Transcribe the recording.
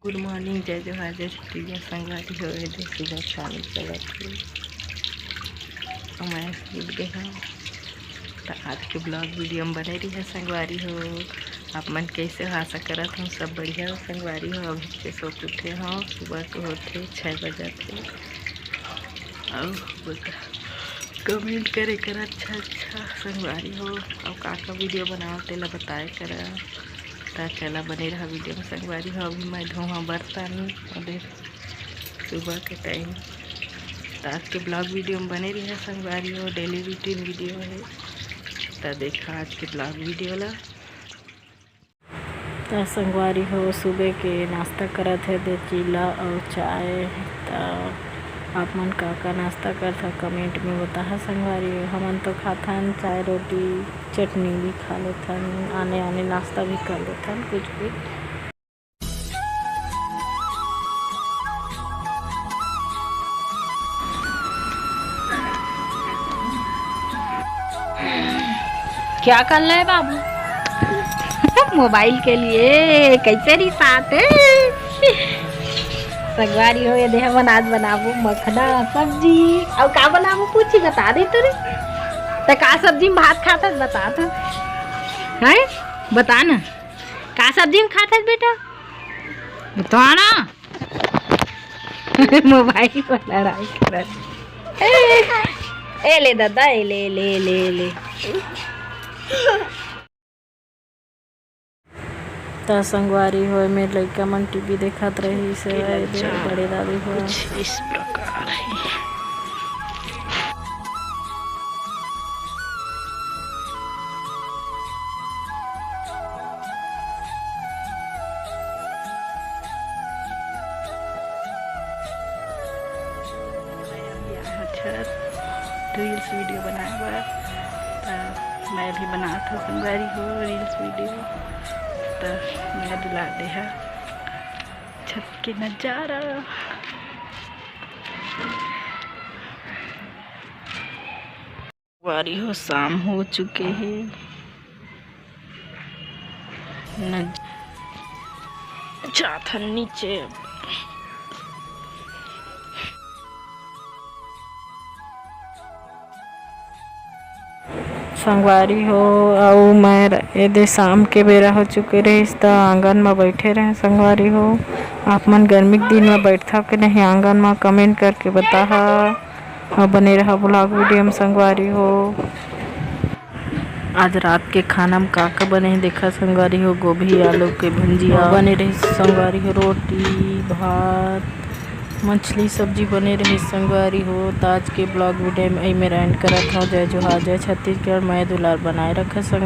Good morning, जय जोहार, जय छत्तीसगढ़ संगवारी हो दे सुबह शाम चलत हो। मैं उठ गए हूँ तो आज के ब्लॉग वीडियो में बने रही है संगवारी हो। आप मन कैसे हो, आशा करत हूँ सब बढ़िया हो संगवारी हो। अभी के सो उठे हो, सुबह को होते 6 बजे थे और कमेंट करे कर अच्छा संगवारी हो। और का वीडियो बनाओ तेला बताए कर ता चला बने रहा वीडियो में संगवारी हो। अभी मैं धोआ बर्तन और सुबह के टाइम आज के ब्लॉग वीडियो में बने रही है संगवारी हो। डेली रूटीन वीडियो है तो देखा आज के ब्लॉग वीडियो ला। तो संगवारी हो सुबह के नाश्ता करत है दे चीला और चाय। तो आप मन का नाश्ता करता कमेंट में बता संगवारी हो। हमन तो खाथन चाय रोटी चटनी भी खा लेथन, आने आने नाश्ता भी कर लेथन कुछ भी। क्या कर रहे है बाबू? मोबाइल के लिए कैसे रिसात है संगवारी हो। ये देह मन आज बनाबू मखना सब्जी और का बनाबू पूछी बता दे तेरे तो का सब्जी में भात खाता बता तो है, बता ना का सब्जी में खाता बेटा बता ना। मोबाइल पर लड़ाई कर ए ले दादा ए ले ले ले ले तो संगवारी हो मेरे लड़का मन टीवी देखत रही से बड़े दादी हो इस प्रकार है। रील्स वीडियो बनाए हुआ तो मैं भी बना था संगवारी हो रील्स वीडियो। तो मैं दिला दे है छत के नज़ारा। संगवारी हो शाम हो चुके हैं जाथन नीचे। संगवारी हो और मैं यदि शाम के बेरा हो चुके रही तो आंगन में बैठे रहे संगवारी हो। आप मन गर्मी के दिन में बैठता कि नहीं आंगन में कमेंट करके बता और बने रहा ब्लॉग वीडियो में संगवारी हो। आज रात के खाना में का बने देखा संगवारी हो। गोभी आलू के भुंजिया बने रही संगवारी हो, रोटी भात मछली सब्जी बने रही संगवारी हो। तो आज के ब्लॉग वीडियो में मेरा एंड करत हूँ। जय जोहार, जय छत्तीसगढ़। मैं दुलार बनाए रखा संग